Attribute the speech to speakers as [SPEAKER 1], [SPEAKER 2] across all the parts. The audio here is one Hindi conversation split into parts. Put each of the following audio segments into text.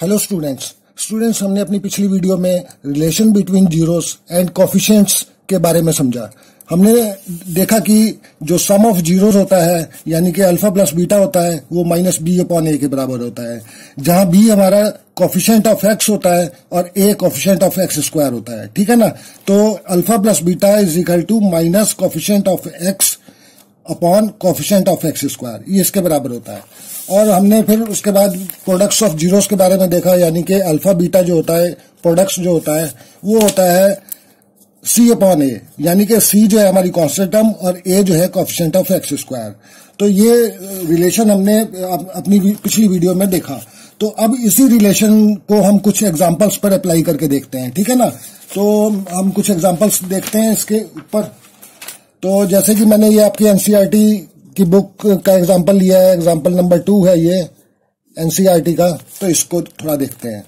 [SPEAKER 1] हेलो स्टूडेंट्स हमने अपनी पिछली वीडियो में relation between zeros and coefficients के बारे में समझा। हमने देखा कि जो सम ऑफ जीरोस होता है यानी कि अल्फा प्लस बीटा होता है वो माइनस बी अपॉन ए के बराबर होता है, जहां बी हमारा कोफिशिएंट ऑफ एक्स होता है और a coefficient of x square होता है। ठीक है ना। तो alpha plus beta is equal to minus coefficient of x upon coefficient of x square, ये इसके बराबर होता है। और हमने फिर उसके बाद प्रोडक्ट्स ऑफ जीरोस के बारे में देखा, यानी कि अल्फा बीटा जो होता है प्रोडक्ट्स जो होता है वो होता है सी अपॉन ए, यानी कि सी जो है हमारी कांस्टेंट टर्म और ए जो है कोफिशिएंट ऑफ एक्स स्क्वायर। तो ये रिलेशन हमने अपनी पिछली वीडियो में देखा। तो अब इसी रिलेशन को हम कुछ एग्जांपल्स पर अप्लाई करके देखते हैं। ठीक है ना। तो हम कुछ एग्जांपल्स देखते हैं इसके ऊपर। तो जैसे कि मैंने ये आपकी एनसीईआरटी की बुक का एग्जांपल लिया है, एग्जांपल नंबर 2 है ये एनसीईआरटी का, तो इसको थोड़ा देखते हैं।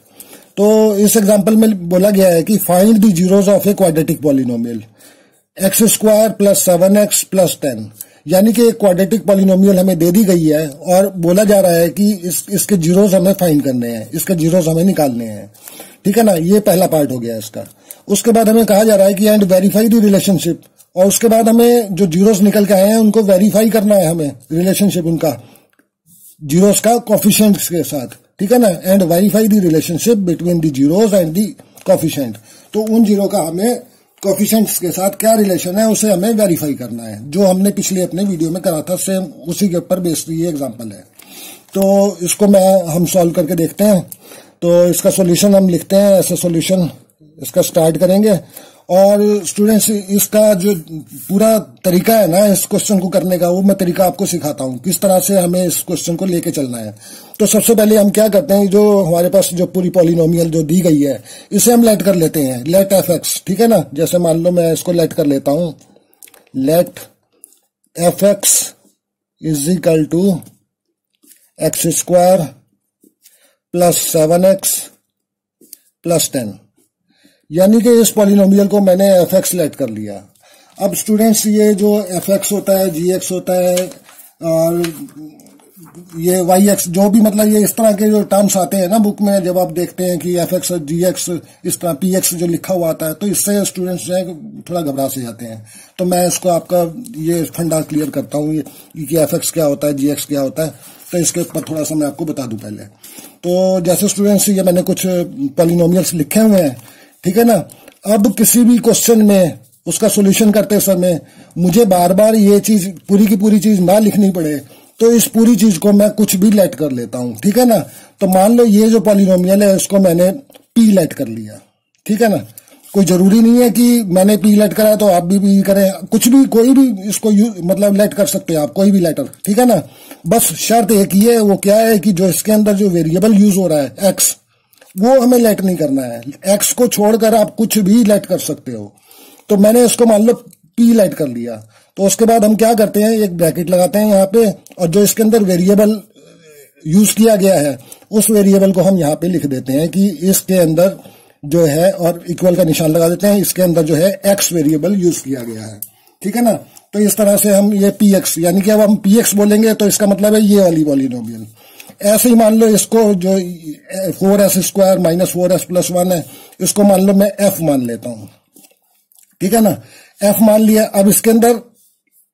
[SPEAKER 1] तो इस एग्जांपल में बोला गया है कि find the zeros of a quadratic polynomial x square plus 7x plus 10, यानी कि एक क्वाड्रेटिक पॉलिनोमियल हमें दे दी गई है और बोला जा रहा है कि इसके जीरोस हमें फाइंड करने हैं, इसके जीरोस हमें निकालने हैं। ठीक है ना। ये पहला पार्ट हो गया इसका। उसके बाद हमें कहा जा रहा है कि एंड वेरीफाई द रिलेशनशिप, और उसके बाद हमें जो जीरोस निकल के आए हैं उनको वेरीफाई करना है, हमें रिलेशनशिप उनका जीरोस का कोफिशिएंट्स के साथ। ठीक है ना। And verify the relationship between the zeros and the coefficient, तो उन जीरो का हमें कोफिशिएंट्स के साथ क्या रिलेशन है उसे हमें वेरीफाई करना है, जो हमने पिछले अपने वीडियो में करा था, सेम उसी के ऊपर बेस्ड ये एग्जाम्पल है। तो इसको हम सॉल्व करके देखते हैं। तो इसका सोल्यूशन हम लिखते हैं, ऐसे सोल्यूशन इसका स्टार्ट करेंगे। और स्टूडेंट्स इसका जो पूरा तरीका है ना इस क्वेश्चन को करने का, वो मैं तरीका आपको सिखाता हूँ किस तरह से हमें इस क्वेश्चन को लेके चलना है। तो सबसे पहले हम क्या करते हैं, जो हमारे पास जो पूरी पॉलिनोमियल जो दी गई है इसे हम लेट कर लेते हैं, लेट एफ एक्स। ठीक है ना। जैसे मान लो मैं इसको लेट कर लेता हूँ, let f x is equal to x square plus 7x plus 10, यानी कि इस पॉलिनोमियल को मैंने एफ एक्स लेट कर लिया। अब स्टूडेंट्स ये जो एफ एक्स होता है, जी एक्स होता है और ये वाई एक्स, जो भी मतलब ये इस तरह के जो टर्म्स आते हैं ना बुक में, जब आप देखते हैं कि एफ एक्स और जी एक्स इस तरह पी एक्स जो लिखा हुआ आता है, तो इससे स्टूडेंट्स जो है थोड़ा घबरा से जाते हैं। तो मैं इसको आपका ये फंडा क्लियर करता हूँ कि एफ एक्स क्या होता है, जी एक्स क्या होता है, तो इसके ऊपर थोड़ा सा मैं आपको बता दूं पहले। तो जैसे स्टूडेंट्स ये मैंने कुछ पॉलिनोमियल्स लिखे हुए हैं। ठीक है ना। अब किसी भी क्वेश्चन में उसका सॉल्यूशन करते समय मुझे बार बार ये चीज पूरी की पूरी चीज ना लिखनी पड़े, तो इस पूरी चीज को मैं कुछ भी लेट कर लेता हूं। ठीक है ना। तो मान लो ये जो पॉलिनोमियल है उसको मैंने पी लेट कर लिया। ठीक है ना। कोई जरूरी नहीं है कि मैंने पी लेट करा तो आप भी पी करें, कुछ भी कोई भी इसको मतलब लेट कर सकते हैं आप, कोई भी लेटर। ठीक है ना। बस शर्त एक ही है, वो क्या है कि जो इसके अंदर जो वेरिएबल यूज हो रहा है एक्स, वो हमें लेट नहीं करना है। एक्स को छोड़कर आप कुछ भी लेट कर सकते हो। तो मैंने इसको मान लो पी लेट कर लिया। तो उसके बाद हम क्या करते हैं, एक ब्रैकेट लगाते हैं यहाँ पे, और जो इसके अंदर वेरिएबल यूज किया गया है उस वेरिएबल को हम यहाँ पे लिख देते हैं कि इसके अंदर जो है, और इक्वल का निशान लगा देते हैं, इसके अंदर जो है एक्स वेरिएबल यूज किया गया है। ठीक है ना। तो इस तरह से हम ये पी एक्स, यानी कि अब हम पी एक्स बोलेंगे तो इसका मतलब है ये वाली पॉलिनोमियल। ऐसे ही मान लो इसको जो 4s square minus 4s plus 1 है, इसको मान लो मैं f मान लेता हूं। ठीक है ना। f मान लिया। अब इसके अंदर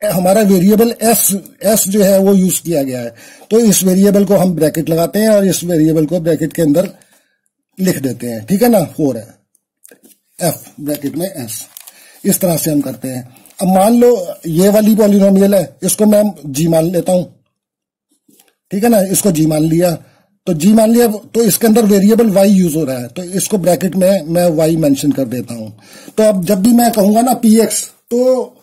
[SPEAKER 1] हमारा वेरिएबल s जो है वो यूज किया गया है, तो इस वेरिएबल को हम ब्रैकेट लगाते हैं और इस वेरिएबल को ब्रैकेट के अंदर लिख देते हैं। ठीक है ना। 4 है, f ब्रैकेट में s, इस तरह से हम करते हैं। अब मान लो ये वाली पॉलिनोमियल है, इसको मैं g मान लेता हूं। ठीक है ना। इसको जी मान लिया, तो जी मान लिया, तो इसके अंदर वेरिएबल वाई यूज हो रहा है, तो इसको ब्रैकेट में मैं वाई मेंशन कर देता हूं। तो अब जब भी मैं कहूंगा ना पी एक्स, तो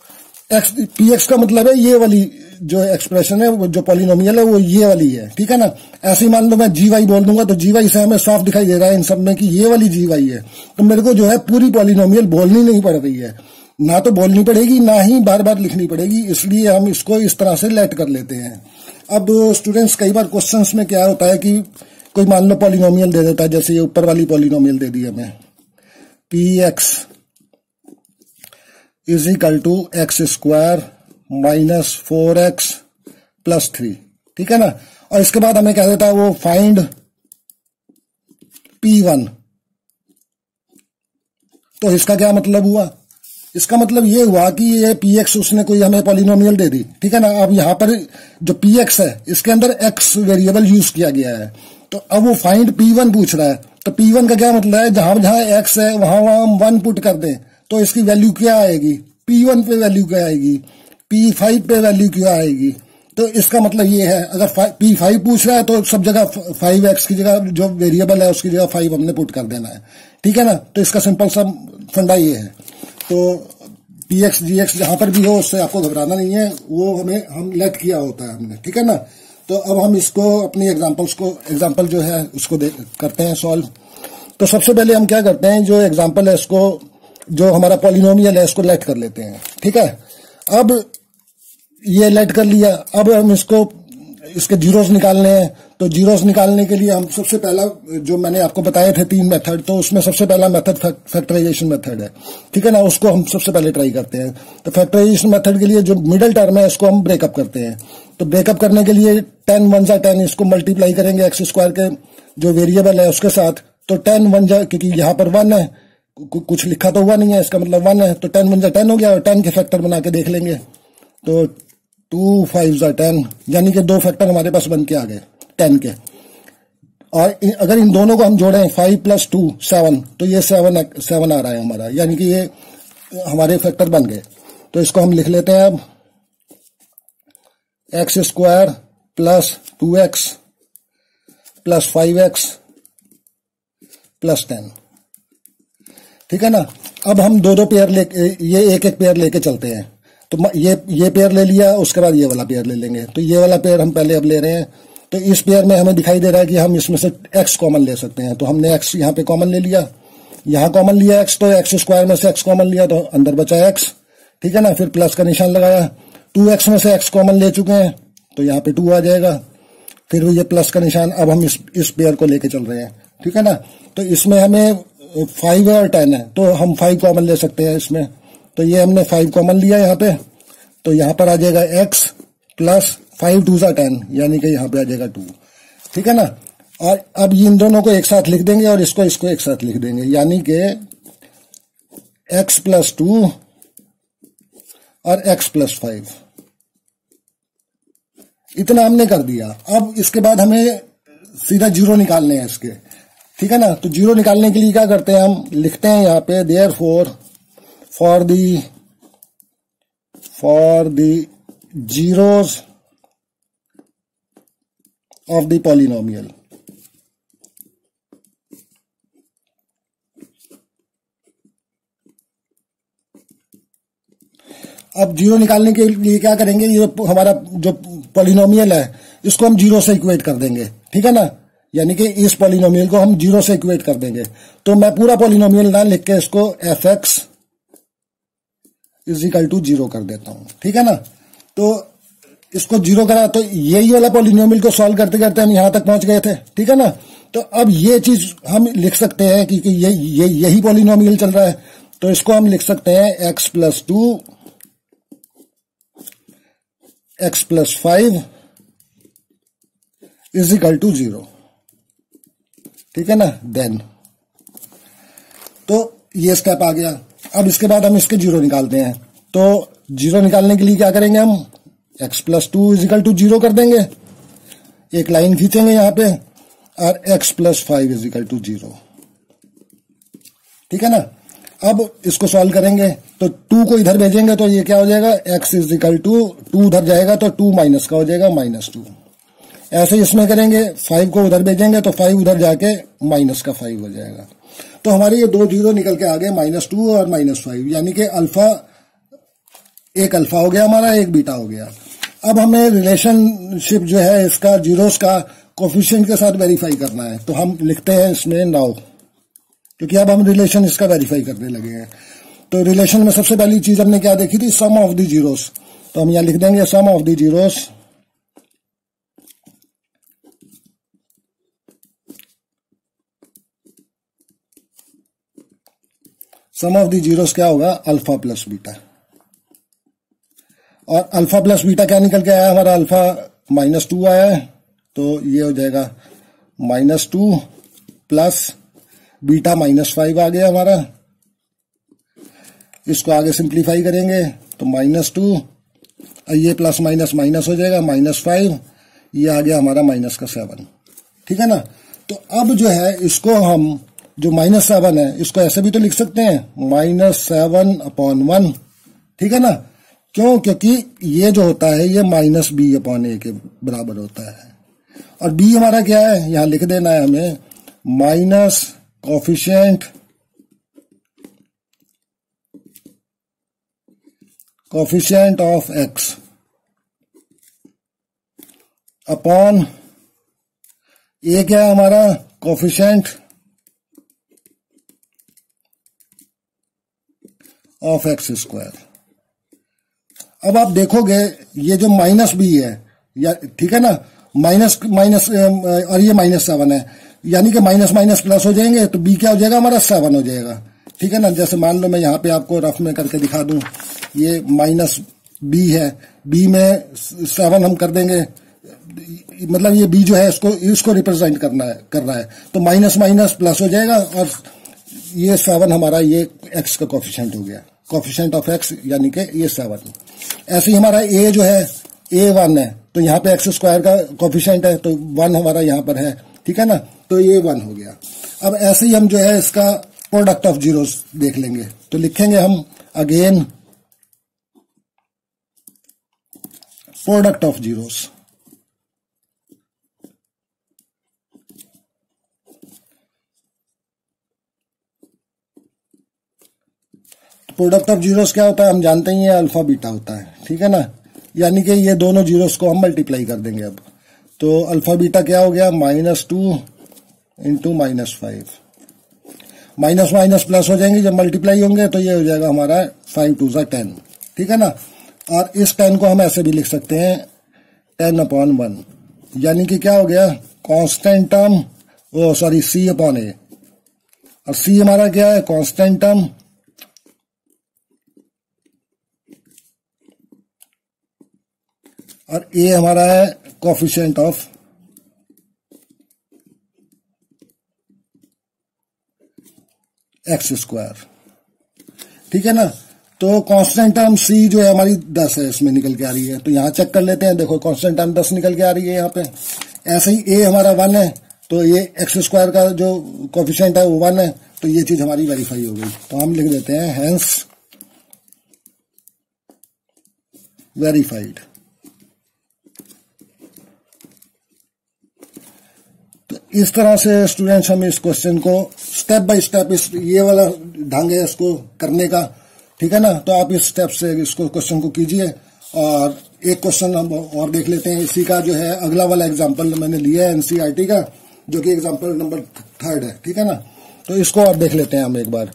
[SPEAKER 1] पी एक्स का मतलब है ये वाली जो एक्सप्रेशन है, वो जो पॉलिनोमियल है वो ये वाली है। ठीक है ना। ऐसे ही मान लो मैं जी वाई बोल दूंगा, तो जी वाई से हमें साफ दिखाई दे रहा है इन सब में कि ये वाली जी वाई है। तो मेरे को जो है पूरी पॉलिनोमियल बोलनी नहीं पड़ रही है, ना तो बोलनी पड़ेगी ना ही बार बार लिखनी पड़ेगी, इसलिए हम इसको इस तरह से लेट कर लेते हैं। अब स्टूडेंट्स कई बार क्वेश्चंस में क्या होता है कि कोई मान लो पॉलिनोमियल दे देता है, जैसे ये ऊपर वाली पॉलिनोमियल दे दी हमें, p x is equal to x square minus 4x plus 3। ठीक है ना। और इसके बाद हमें कह देता है वो फाइंड P1। तो इसका क्या मतलब हुआ? इसका मतलब ये हुआ कि ये px उसने कोई हमें पॉलिनोमियल दे दी, ठीक है ना। अब यहां पर जो px है इसके अंदर x वेरिएबल यूज किया गया है, तो अब वो फाइंड P1 पूछ रहा है। तो P1 का क्या मतलब है, जहां जहां x है वहां वहां हम 1 पुट कर दें तो इसकी वैल्यू क्या आएगी, P1 पे वैल्यू क्या आएगी, P5 पे वैल्यू क्या आएगी। तो इसका मतलब ये है, अगर P5 पूछ रहा है तो सब जगह 5x की जगह जो वेरिएबल है उसकी जगह 5 हमने पुट कर देना है, ठीक है ना। तो इसका सिंपल सा फंडा ये है। तो px gx जहां पर भी हो उससे आपको घबराना नहीं है, वो हम लेट किया होता है हमने, ठीक है ना। तो अब हम इसको अपनी एग्जांपल जो है उसको करते हैं सॉल्व। तो सबसे पहले हम क्या करते हैं, जो एग्जांपल है इसको, जो हमारा पॉलिनोमियल है इसको लेट कर लेते हैं, ठीक है। अब ये लेट कर लिया, अब हम इसके जीरोस निकालने हैं। तो जीरोस निकालने के लिए हम सबसे पहला, जो मैंने आपको बताए थे 3 मेथड, तो उसमें सबसे पहला मेथड फैक्टराइजेशन मेथड है, ठीक है ना। उसको हम सबसे पहले ट्राई करते हैं। तो फैक्टराइजेशन मेथड के लिए जो मिडिल टर्म है इसको हम ब्रेकअप करते हैं। तो ब्रेकअप करने के लिए 10 1 जा 10, इसको मल्टीप्लाई करेंगे एक्स स्क्वायर के जो वेरिएबल है उसके साथ। तो 10 1 जा, क्योंकि यहाँ पर 1 है, कुछ लिखा तो हुआ नहीं है, इसका मतलब 1 है, तो 10 1 जा 10 हो गया। और 10 के फैक्टर बना के देख लेंगे, तो 2 5 जा 10, यानी कि 2 फैक्टर हमारे पास बन के आ गए 10 के। और अगर इन दोनों को हम जोड़ें 5 + 2 7, तो ये 7 आ रहा है हमारा, यानी कि ये हमारे फैक्टर बन गए। तो इसको हम लिख लेते हैं अब, x square plus 2x plus 5x plus 10, ठीक है ना। अब हम दो पेयर ये एक पेयर लेके चलते हैं। तो ये पेयर ले लिया, उसके बाद ये वाला पेयर ले लेंगे। तो ये वाला पेयर हम पहले अब ले रहे हैं। तो इस पेयर में हमें दिखाई दे रहा है कि हम इसमें से x कॉमन ले सकते हैं। तो हमने x यहाँ पे कॉमन ले लिया, यहाँ कॉमन लिया x, तो x स्क्वायर में से x कॉमन लिया तो अंदर बचा x, ठीक है ना। फिर प्लस का निशान लगाया, 2x में से x कॉमन ले चुके हैं तो यहाँ पे 2 आ जाएगा। फिर ये प्लस का निशान, अब हम इस पेयर को लेके चल रहे हैं, ठीक है ना। तो इसमें हमें 5 है और 10 है, तो हम 5 कॉमन ले सकते हैं इसमें। तो ये हमने 5 कॉमन लिया यहाँ पे, तो यहाँ पर आ जाएगा x प्लस 5 2 जा 10, यानी कि यहाँ पे आ जाएगा 2, ठीक है ना। और अब इन दोनों को एक साथ लिख देंगे और इसको एक साथ लिख देंगे, यानी कि x प्लस 2 और x प्लस 5, इतना हमने कर दिया। अब इसके बाद हमें सीधा जीरो निकालने हैं इसके, ठीक है ना। तो जीरो निकालने के लिए क्या करते हैं, हम लिखते हैं यहाँ पे therefore for the zeros of the polynomial. अब जीरो निकालने के लिए क्या करेंगे, ये हमारा जो पॉलिनोमियल है इसको हम जीरो से इक्वेट कर देंगे, ठीक है ना। यानी कि इस पॉलिनोमियल को हम जीरो से इक्वेट कर देंगे। तो मैं पूरा पॉलिनोमियल ना लिख के इसको fx = 0 कर देता हूं, ठीक है ना। तो इसको 0 करा, तो यही वाला पॉलिनोमियल को सॉल्व करते करते हम यहां तक पहुंच गए थे, ठीक है ना। तो अब ये चीज हम लिख सकते हैं कि यही पॉलिनोमियल चल रहा है। तो इसको हम लिख सकते हैं x प्लस 2 x प्लस 5 = 0, ठीक है ना। देन तो ये स्टेप आ गया। अब इसके बाद हम इसके जीरो निकालते हैं। तो जीरो निकालने के लिए क्या करेंगे, हम x प्लस 2 = 0 कर देंगे, एक लाइन खींचेंगे यहाँ पे, और x प्लस 5 = 0, ठीक है ना। अब इसको सॉल्व करेंगे तो 2 को इधर भेजेंगे तो ये क्या हो जाएगा, x = 2 उधर जाएगा तो 2 माइनस का हो जाएगा -2। ऐसे इसमें करेंगे, 5 को उधर भेजेंगे तो 5 उधर जाके -5 हो जाएगा। तो हमारे ये 2 जीरो निकल के आ गए, -2 और -5, यानी कि एक अल्फा हो गया हमारा, एक बीटा हो गया। अब हमें रिलेशनशिप जो है इसका जीरोस का कोफिशिएंट के साथ वेरीफाई करना है। तो हम लिखते हैं इसमें नाउ, क्योंकि अब हम रिलेशन इसका वेरीफाई करने लगे हैं। तो रिलेशन में सबसे पहली चीज हमने क्या देखी थी, सम ऑफ द जीरोस। तो हम यहां लिख देंगे सम ऑफ द जीरोस क्या होगा, अल्फा प्लस बीटा। और अल्फा प्लस बीटा क्या निकल के आया हमारा, अल्फा -2 आया है, तो ये हो जाएगा -2 प्लस बीटा -5 आ गया हमारा। इसको आगे सिंप्लीफाई करेंगे तो -2, ये प्लस माइनस माइनस हो जाएगा, -5, ये आ गया हमारा -7। ठीक है ना। तो अब जो है इसको हम जो -7 है इसको ऐसे भी तो लिख सकते हैं -7/1। ठीक है ना। क्यों? क्योंकि ये जो होता है ये -b/a के बराबर होता है। और b हमारा क्या है, यहां लिख देना है हमें, minus coefficient of x upon a क्या है हमारा, कोफिशिएंट ऑफ x²। अब आप देखोगे ये जो -b है, या ठीक है ना, माइनस माइनस और ये -7 है, यानी कि माइनस माइनस प्लस हो जाएंगे तो b क्या हो जाएगा हमारा, 7 हो जाएगा। ठीक है ना। जैसे मान लो मैं यहाँ पे आपको रफ में करके दिखा दूं, ये -b है, b में 7 हम कर देंगे, मतलब ये b जो है इसको रिप्रेजेंट कर रहा है, तो माइनस माइनस प्लस हो जाएगा और ये 7 हमारा ये x का कोफिशिएंट हो गया, कोफिशिएंट ऑफ x यानी कि ये 7। ऐसे ही हमारा a जो है, a 1 है, तो यहाँ पे x² का कोफिशिएंट है तो 1 हमारा यहाँ पर है। ठीक है ना। तो ये 1 हो गया। अब ऐसे ही हम जो है इसका प्रोडक्ट ऑफ जीरोस देख लेंगे, तो लिखेंगे हम again product of zeros. Product of zeros क्या होता है, हम जानते ही हैं, अल्फा बीटा होता है। ठीक है ना। यानी कि ये दोनों जीरोस को हम मल्टीप्लाई कर देंगे। अब तो अल्फा बीटा क्या हो गया, -2 इंटू -5, माइनस माइनस प्लस हो जाएंगे जब मल्टीप्लाई होंगे, तो ये हो जाएगा हमारा 5 2 10। ठीक है ना। और इस 10 को हम ऐसे भी लिख सकते हैं 10/1, यानी कि क्या हो गया, कांस्टेंट टर्म, सॉरी c/a, और c हमारा क्या है, कांस्टेंट टर्म, और a हमारा है कोफिशिएंट ऑफ x²। ठीक है ना। तो कांस्टेंट टर्म c जो है हमारी 10 है, इसमें निकल के आ रही है, तो यहां चेक कर लेते हैं। देखो कांस्टेंट टर्म 10 निकल के आ रही है यहाँ पे। ऐसे ही a हमारा 1 है, तो ये x² का जो कोफिशिएंट है वो 1 है, तो ये चीज हमारी वेरीफाई हो गई। तो हम लिख देते हैं हेंस वेरीफाइड। तो इस तरह से स्टूडेंट्स हम इस क्वेश्चन को स्टेप बाय स्टेप, इस ये वाला ढंग है इसको करने का। ठीक है ना। तो आप इस स्टेप से इसको क्वेश्चन को कीजिए। और एक क्वेश्चन हम और देख लेते हैं इसी का, जो है अगला वाला एग्जांपल मैंने लिया है एनसीईआरटी का, जो कि एग्जांपल नंबर 3 है। ठीक है ना। तो इसको और देख लेते हैं हम एक बार।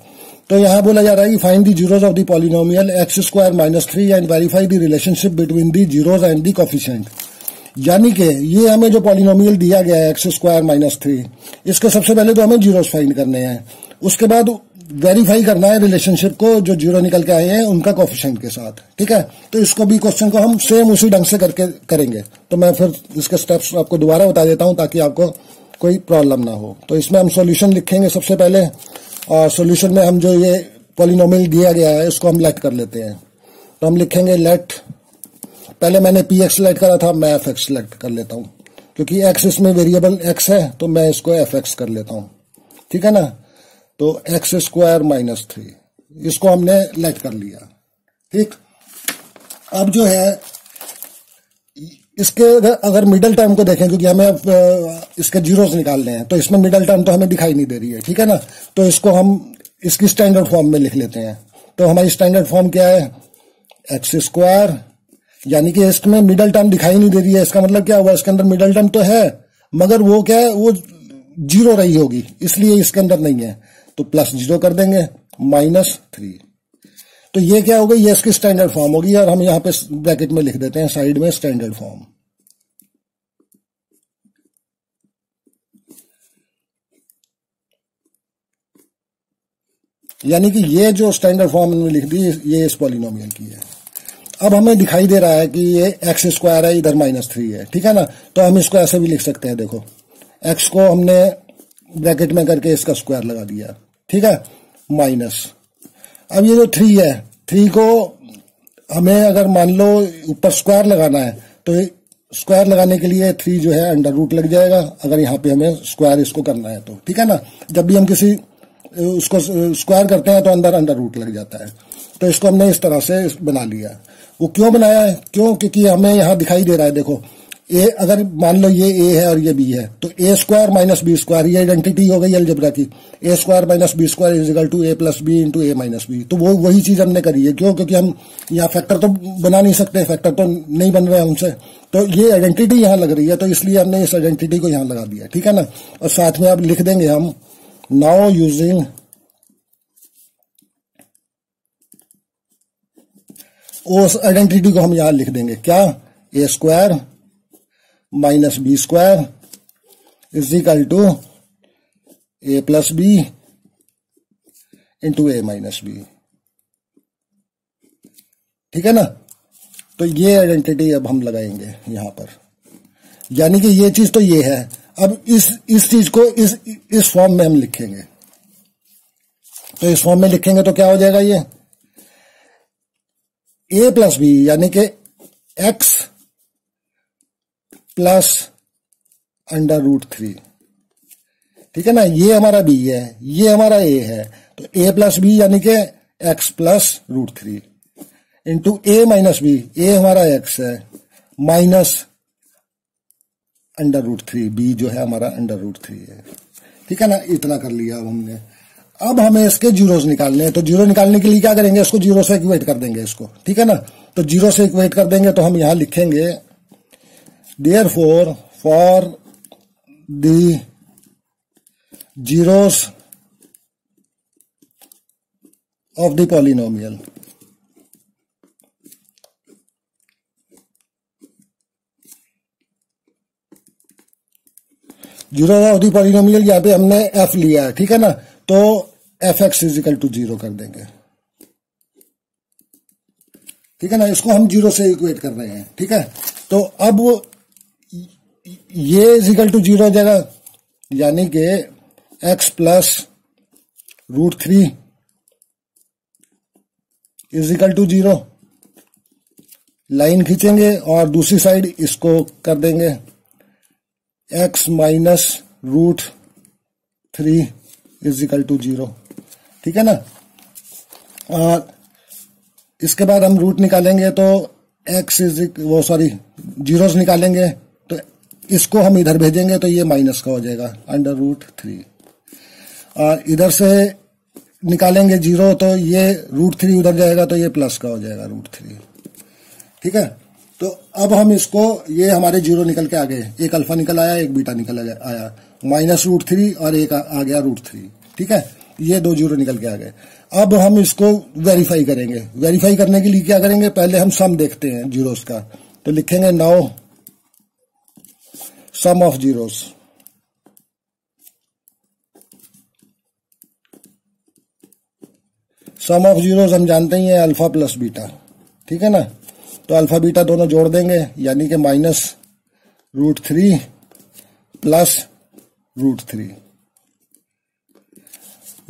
[SPEAKER 1] तो यहाँ बोला जा रहा है कि find the zeros of the polynomial x² -3 and verify the relationship between the zeros and the coefficient. यानी कि ये हमें जो पॉलिनोमियल दिया गया है x² -3, इसके सबसे पहले तो हमें जीरोस फाइंड करने हैं, उसके बाद वेरीफाई करना है रिलेशनशिप को जो जीरो निकल के आए हैं उनका कोफिशिएंट के साथ। ठीक है। तो इसको भी क्वेश्चन को हम सेम उसी ढंग से करके करेंगे। तो मैं फिर इसके स्टेप्स आपको दोबारा बता देता हूं ताकि आपको कोई प्रॉब्लम ना हो। तो इसमें हम सॉल्यूशन लिखेंगे सबसे पहले, और सॉल्यूशन में हम जो ये पॉलिनोमियल दिया गया है इसको हम लेट कर लेते हैं। तो हम लिखेंगे लेट, पहले मैंने px सेलेक्ट करा था, मैं fx सेलेक्ट कर लेता हूं, क्योंकि x इसमें वेरिएबल x है तो मैं इसको fx कर लेता हूं। ठीक है ना। तो x² -3 इसको हमने लेट कर लिया। ठीक। अब जो है इसके अगर मिडल टर्म को देखें, क्योंकि हमें इसके जीरोस निकालने हैं, तो इसमें मिडल टर्म तो हमें दिखाई नहीं दे रही है। ठीक है ना। तो इसको हम इसकी स्टैंडर्ड फॉर्म में लिख लेते हैं। तो हमारी स्टैंडर्ड फॉर्म क्या है, x², यानी कि इसमें मिडल टर्म दिखाई नहीं दे रही है, इसका मतलब क्या हुआ, इसके अंदर मिडल टर्म तो है मगर वो क्या है, वो 0 रही होगी, इसलिए इसके अंदर नहीं है। तो +0 कर देंगे, -3। तो ये क्या होगा, ये इसकी स्टैंडर्ड फॉर्म होगी, और हम यहां पे ब्रैकेट में लिख देते हैं साइड में स्टैंडर्ड फॉर्म। यानी कि ये जो स्टैंडर्ड फॉर्म में लिख दी ये इस पॉलिनोमियल की है। अब हमें दिखाई दे रहा है कि ये x² है, इधर -3 है। ठीक है ना। तो हम इसको ऐसे भी लिख सकते हैं। देखो x को हमने ब्रैकेट में करके इसका स्क्वायर लगा दिया, ठीक है, माइनस। अब ये जो 3 है, 3 को हमें अगर मान लो ऊपर स्क्वायर लगाना है तो स्क्वायर लगाने के लिए 3 जो है अंडर रूट लग जाएगा, अगर यहाँ पे हमें स्क्वायर इसको करना है तो, ठीक है ना। जब भी हम किसी उसको स्क्वायर करते हैं तो अंडर रूट लग जाता है। तो इसको हमने इस तरह से बना लिया। वो क्यों बनाया है? क्यों? क्योंकि हमें यहाँ दिखाई दे रहा है, देखो ए, अगर मान लो ये ए है और ये बी है तो A square minus B square, ये आइडेंटिटी हो गई अलजेब्रा की। A square minus B square is equal to A plus B into A minus B. तो वो वही चीज हमने करी है। क्यों? क्योंकि हम यहाँ फैक्टर तो बना नहीं सकते, फैक्टर तो नहीं बन रहे हमसे, तो ये आइडेंटिटी यहाँ लग रही है, तो इसलिए हमने इस आइडेंटिटी को यहाँ लगा दिया, ठीक है ना। और साथ में अब लिख देंगे हम, नाउ यूजिंग उस आइडेंटिटी को हम यहां लिख देंगे, क्या? A square minus B square is equal to A plus B into A minus B, ठीक है ना। तो ये आइडेंटिटी अब हम लगाएंगे यहां पर, यानी कि ये चीज तो ये है। अब इस चीज को इस फॉर्म में हम लिखेंगे। तो इस फॉर्म में लिखेंगे तो क्या हो जाएगा? ये ए प्लस बी यानी कि एक्स प्लस अंडर रूट 3, ठीक है ना। ये हमारा बी है, ये हमारा ए है, तो ए प्लस बी यानी कि x plus root 3 into A minus B, ए हमारा एक्स है माइनस अंडर रूट 3, बी जो है हमारा अंडर रूट 3 है, ठीक है ना। इतना कर लिया अब हमने। अब हमें इसके जीरोस निकालने हैं, तो जीरो निकालने के लिए क्या करेंगे? इसको जीरो से इक्वेट कर देंगे इसको, ठीक है ना। तो जीरो से इक्वेट कर देंगे तो हम यहां लिखेंगे, therefore for the zeros of the polynomial, zero of the polynomial यहां पे हमने एफ लिया है, ठीक है ना। तो f x is equal to 0 कर देंगे, ठीक है ना। इसको हम जीरो से इक्वेट कर रहे हैं, ठीक है। तो अब ये इज इक्वल टू 0 हो जाएगा, यानी कि x plus root 3 is equal to 0। Line खींचेंगे और दूसरी साइड इसको कर देंगे x minus root 3 is equal to 0, ठीक है ना। और इसके बाद हम रूट निकालेंगे तो एक्स जीरोस निकालेंगे तो इसको हम इधर भेजेंगे तो ये माइनस का हो जाएगा अंडर रूट 3, और इधर से निकालेंगे जीरो तो ये रूट 3 उधर जाएगा तो ये प्लस का हो जाएगा रूट 3, ठीक है। तो अब हम इसको, ये हमारे जीरो निकल के आ गए, एक अल्फा निकल आया, एक बीटा निकल आया, माइनस रूट 3 और एक आ गया रूट 3, ठीक है। ये दो जीरो निकल के आ गए। अब हम इसको वेरीफाई करेंगे। वेरीफाई करने के लिए क्या करेंगे? पहले हम सम देखते हैं जीरोस का, तो लिखेंगे now sum of zeros, sum of zeros हम जानते ही है अल्फा प्लस बीटा, ठीक है ना। तो अल्फा बीटा दोनों जोड़ देंगे, यानी कि माइनस रूट 3 प्लस रूट 3।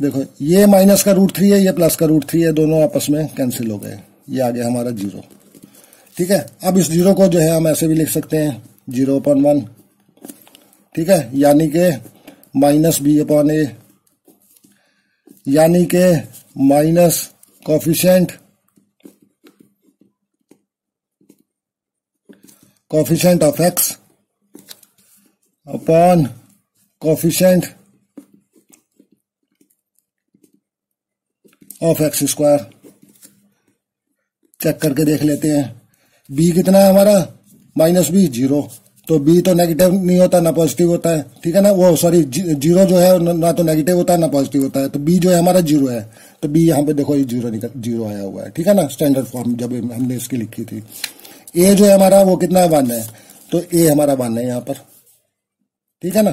[SPEAKER 1] देखो ये माइनस का रूट 3 है, ये प्लस का रूट 3 है, दोनों आपस में कैंसिल हो गए, ये आ गया हमारा 0, ठीक है। अब इस 0 को जो है हम ऐसे भी लिख सकते हैं 0/1, ठीक है, यानी कि माइनस बी अपॉन ए, यानी कि minus coefficient of x upon coefficient of x square. Check करके देख लेते हैं, बी कितना है हमारा? माइनस बी 0, तो बी तो नेगेटिव नहीं होता ना पॉजिटिव होता है, ठीक है ना। वो सॉरी, जीरो जो है ना तो नेगेटिव होता है ना पॉजिटिव होता है, तो बी जो है हमारा 0 है, तो बी यहाँ पे देखो ये 0 आया हुआ है, ठीक है ना। स्टैंडर्ड फॉर्म जब हमने इसकी लिखी थी। ए जो है हमारा वो कितना 1 है, तो ए हमारा 1 है यहाँ पर, ठीक है ना।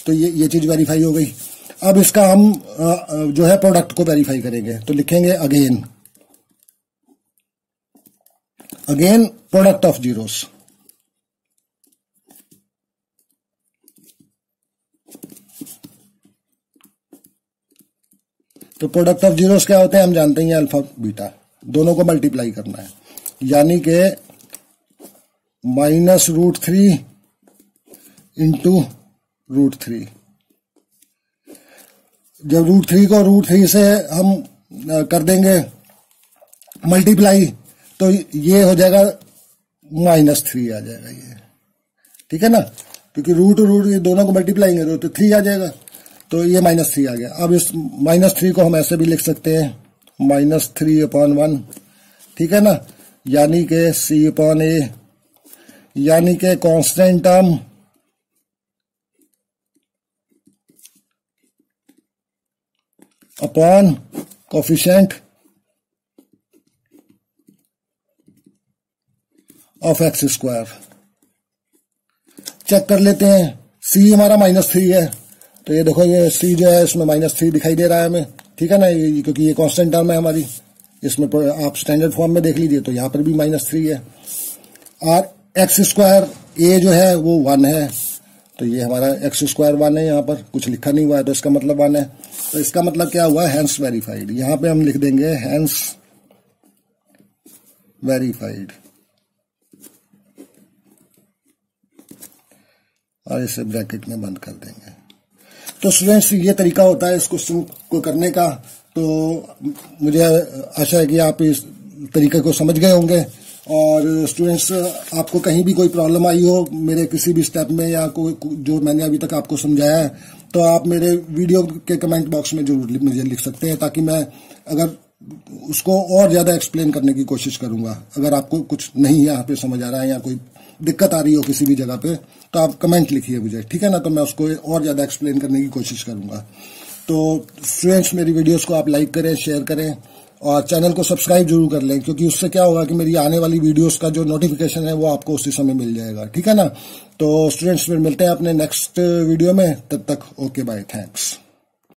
[SPEAKER 1] तो ये चीज वेरीफाई हो गई। अब इसका हम जो है प्रोडक्ट को वेरीफाई करेंगे, तो लिखेंगे अगेन प्रोडक्ट ऑफ जीरोस, तो प्रोडक्ट ऑफ जीरोस क्या होते हैं हम जानते हैं, अल्फा बीटा, दोनों को मल्टीप्लाई करना है, यानी कि -√3 इंटू √3। जब √3 को √3 से हम कर देंगे मल्टीप्लाई तो ये हो जाएगा -3 आ जाएगा ये, ठीक है ना, क्योंकि रूट ये दोनों को मल्टीप्लाई करेंगे तो 3 आ जाएगा, तो ये -3 आ गया। अब इस -3 को हम ऐसे भी लिख सकते हैं -3/1, ठीक है ना, यानी कि C/A, यानी कि constant term upon coefficient of x²। Check कर लेते हैं, C हमारा -3 है, तो ये देखो ये C जो है इसमें -3 दिखाई दे रहा है हमें, ठीक है ना, ये क्योंकि ये कांस्टेंट टर्म है हमारी, इसमें आप स्टैंडर्ड फॉर्म में देख लीजिए तो यहाँ पर भी -3 है। और x² जो है वो 1 है, तो ये हमारा x² 1 है, यहाँ पर कुछ लिखा नहीं हुआ है तो इसका मतलब 1 है, तो इसका मतलब क्या हुआ, हैंस वेरीफाइड। यहाँ पे हम लिख देंगे हैंस वेरीफाइड और इसे ब्रैकेट में बंद कर देंगे। तो स्टूडेंट्स ये तरीका होता है इस क्वेश्चन को करने का। तो मुझे आशा है कि आप इस तरीके को समझ गए होंगे। और स्टूडेंट्स आपको कहीं भी कोई प्रॉब्लम आई हो मेरे किसी भी स्टेप में या कोई जो मैंने अभी तक आपको समझाया है, तो आप मेरे वीडियो के कमेंट बॉक्स में जरूर मुझे लिख सकते हैं, ताकि मैं अगर उसको और ज़्यादा एक्सप्लेन करने की कोशिश करूंगा। अगर आपको कुछ नहीं यहाँ पे समझ आ रहा है या कोई दिक्कत आ रही हो किसी भी जगह पे, तो आप कमेंट लिखिए मुझे, ठीक है ना, तो मैं उसको और ज़्यादा एक्सप्लेन करने की कोशिश करूंगा। तो स्टूडेंट्स मेरी वीडियोस को आप लाइक करें, शेयर करें और चैनल को सब्सक्राइब जरूर कर लें, क्योंकि उससे क्या होगा कि मेरी आने वाली वीडियोस का जो नोटिफिकेशन है वो आपको उसी समय मिल जाएगा, ठीक है ना। तो स्टूडेंट्स फिर मिलते हैं अपने नेक्स्ट वीडियो में, तब तक ओके बाय, थैंक्स।